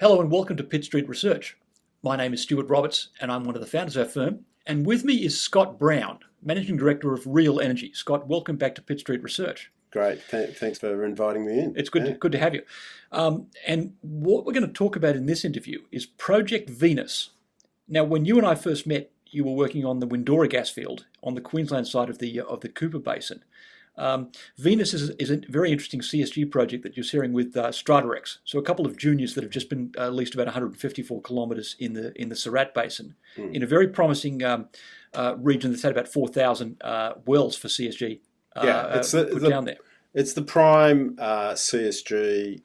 Hello and welcome to Pitt Street Research. My name is Stuart Roberts and I'm one of the founders of our firm. And with me is Scott Brown, Managing Director of Real Energy. Scott, welcome back to Pitt Street Research. Great. Thanks for inviting me in. It's good to have you. And what we're going to talk about in this interview is Project Venus. Now, when you and I first met, you were working on the Windora gas field on the Queensland side of the Cooper Basin. Venus is a very interesting CSG project that you're sharing with StrataX. So a couple of juniors that have just been leased about 154 kilometres in the Surat Basin, in a very promising region that's had about 4,000 wells for CSG put down there. It's the prime CSG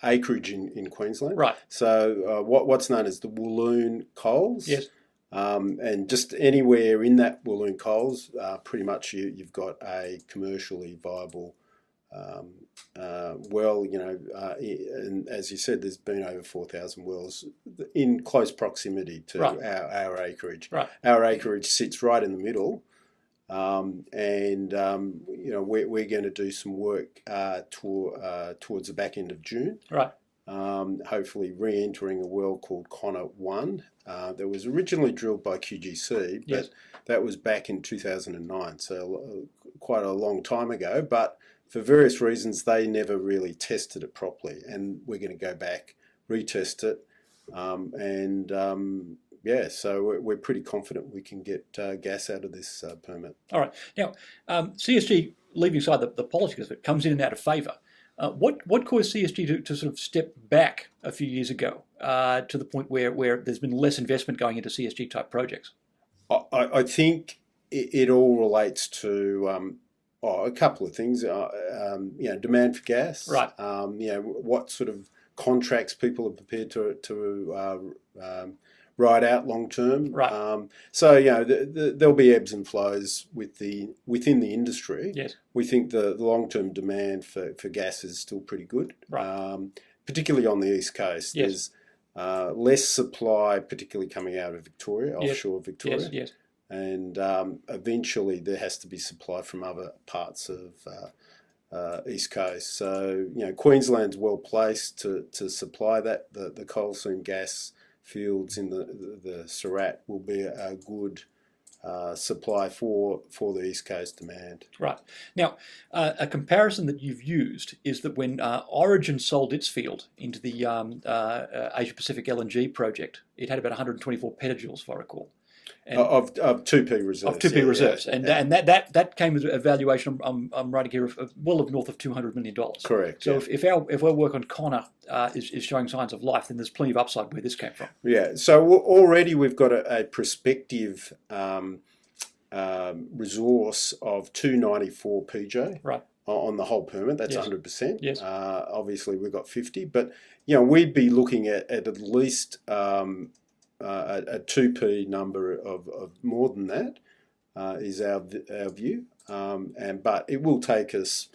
acreage in Queensland. Right. So what's known as the Walloon coals. Yes. And just anywhere in that Walloon coals, pretty much you've got a commercially viable well, and as you said, there's been over 4,000 wells in close proximity to our acreage. Right. Our acreage sits right in the middle, and we're going to do some work towards the back end of June. Right. Hopefully re-entering a well called Connor 1. That was originally drilled by QGC, but that was back in 2009, so quite a long time ago. But for various reasons, they never really tested it properly, and we're going to go back, retest it, so we're pretty confident we can get gas out of this permit. All right. Now, CSG, leaving aside the politics of it, comes in and out of favour. What caused CSG to sort of step back a few years ago to the point where there's been less investment going into CSG type projects? I think it all relates to a couple of things. Demand for gas. Right. What sort of contracts people are prepared to ride out long term. Right. There'll be ebbs and flows within the industry. Yes. We think the long term demand for gas is still pretty good. Right. Particularly on the East Coast. Yes. There's less supply, particularly coming out of Victoria, offshore Victoria. Yes. Yes. And eventually there has to be supply from other parts of East Coast. So Queensland's well placed to supply that. The coalseam gas fields in the Surat will be a good supply for the East Coast demand. Right. Now, a comparison that you've used is that when Origin sold its field into the Asia Pacific LNG project, it had about 124 petajoules, if I recall. Of 2P reserves. Of 2P reserves. And that came with a valuation, I'm writing here, of well of north of $200 million. Correct. So if our work on Connor is showing signs of life, then there's plenty of upside where this came from. Yeah. So already we've got a prospective resource of 294 PJ. Right. On the whole permit. That's 100%. Yes. Obviously we've got 50, but we'd be looking at least a 2P number of more than that is our view, but it will take us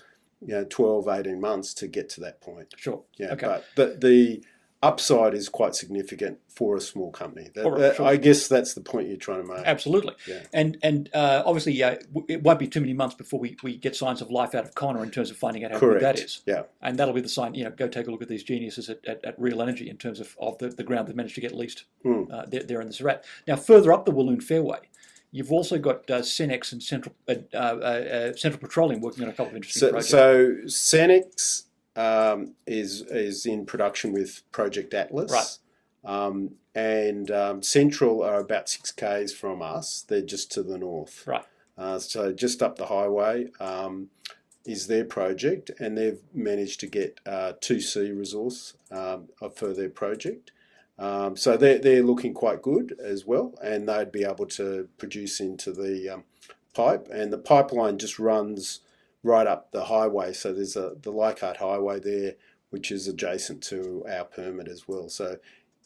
12, 18 months to get to that point. Sure. Yeah. Okay. But the upside is quite significant for a small company. Sure. I guess that's the point you're trying to make. Absolutely. Yeah. And obviously, it won't be too many months before we get signs of life out of Connor in terms of finding out how good that is. Yeah. And that'll be the sign, go take a look at these geniuses at Real Energy in terms of the ground they've managed to get leased there in the Surat. Now, further up the Walloon Fairway, you've also got Senex and Central Petroleum working on a couple of interesting projects. So Senex is in production with Project Atlas. Right. And Central are about 6 k's from us. They're just to the north. Right. So just up the highway is their project, and they've managed to get 2C resource for their project. So they're looking quite good as well, and they'd be able to produce into the pipe. And the pipeline just runs right up the highway. So there's the Leichhardt Highway there, which is adjacent to our permit as well. So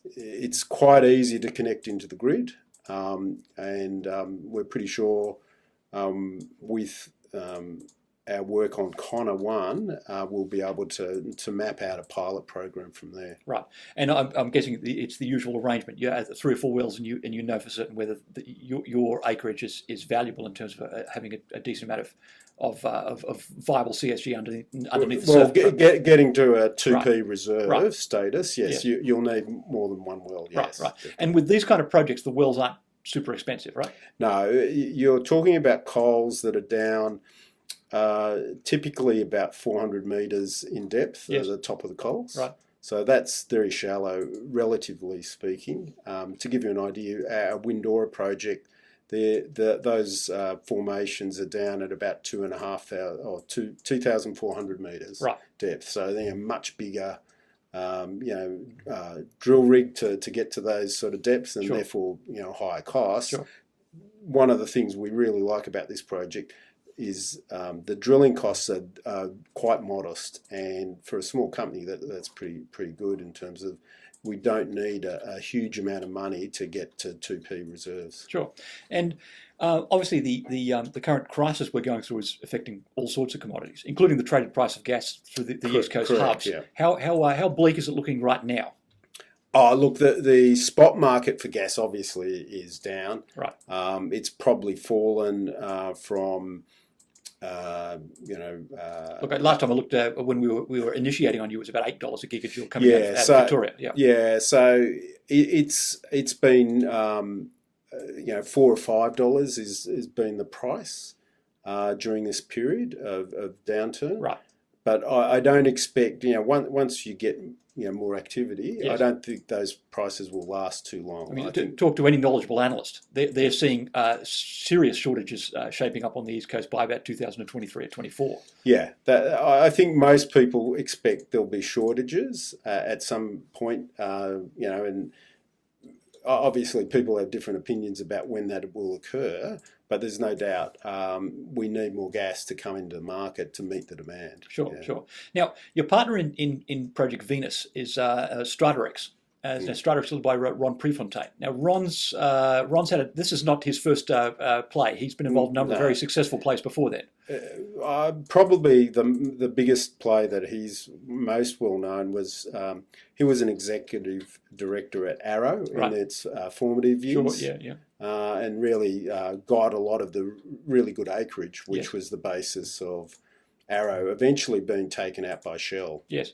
it's quite easy to connect into the grid, and we're pretty sure with our work on Connor 1, we'll be able to map out a pilot program from there. Right, and I'm guessing it's the usual arrangement. You have 3 or 4 wells, and you know for certain whether your acreage is valuable in terms of having a decent amount of viable CSG underneath the surface. Getting to a 2P reserve status, yes, you'll need more than 1 well. Yes, right. And with these kind of projects, the wells aren't super expensive, right? No, you're talking about coals that are down typically about 400 metres in depth at the top of the coals. Right. So that's very shallow, relatively speaking. To give you an idea, our Windora project, those formations are down at about 2,400 metres depth. So they're much bigger, drill rig to get to those sort of depths, and therefore higher costs. Sure. One of the things we really like about this project is the drilling costs are quite modest, and for a small company that's pretty good in terms of we don't need a huge amount of money to get to 2P reserves. Sure, and obviously the current crisis we're going through is affecting all sorts of commodities, including the traded price of gas through the East Coast hubs. Yeah. How bleak is it looking right now? Oh, look, the spot market for gas obviously is down. Right. It's probably fallen from. Look, last time I looked when we were initiating on you, it was about $8 a gigajoule coming out of Victoria. Yeah, so it's been $4 or $5 has been the price during this period of downturn. Right. But I don't expect once you get more activity, yes. I don't think those prices will last too long. I mean, talk to any knowledgeable analyst. They're seeing serious shortages shaping up on the East Coast by about 2023 or 24. Yeah, I think most people expect there'll be shortages at some point, and obviously people have different opinions about when that will occur, but there's no doubt we need more gas to come into the market to meet the demand. Sure. Now, your partner in Project Venus is Stratarex. Stratarex led by Ron Prefontaine. Now, Ron's had this is not his first play. He's been involved in a number of very successful plays before then. Probably the biggest play that he's most well known was he was an executive director at Arrow in its formative years. Sure, yeah. And really got a lot of the really good acreage, which was the basis of Arrow eventually being taken out by Shell. Yes.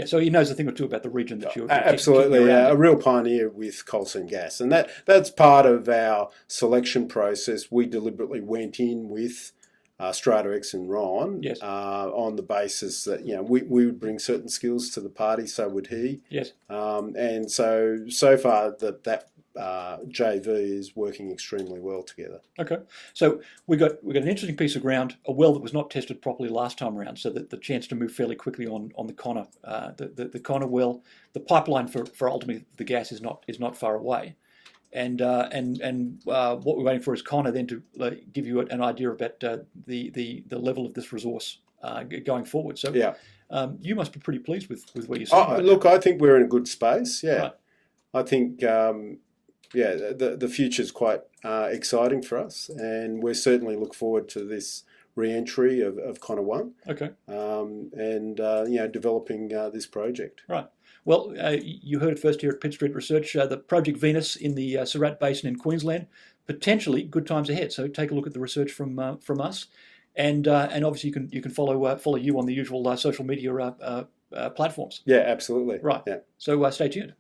So he knows a thing or two about the region that you're absolutely a real pioneer with coalseam gas, and that's part of our selection process. We deliberately went in with Stratarex and Ron on the basis that we would bring certain skills to the party, so would he. Yes. And so far that JV is working extremely well together. Okay, so we got an interesting piece of ground, a well that was not tested properly last time around, so that the chance to move fairly quickly on the Connor, the Connor well, the pipeline for ultimately the gas is not far away, and what we're waiting for is Connor then to give you an idea about the level of this resource going forward. So you must be pretty pleased with where you're sitting. Look, I think we're in a good space. Yeah, right. I think. The future's quite exciting for us, and we certainly look forward to this re-entry of Connor 1. Okay. And developing this project. Right. Well, you heard it first here at Pitt Street Research. The Project Venus in the Surat Basin in Queensland, potentially good times ahead. So take a look at the research from us, and obviously you can follow you on the usual social media platforms. Yeah, absolutely. Right. Yeah. So stay tuned.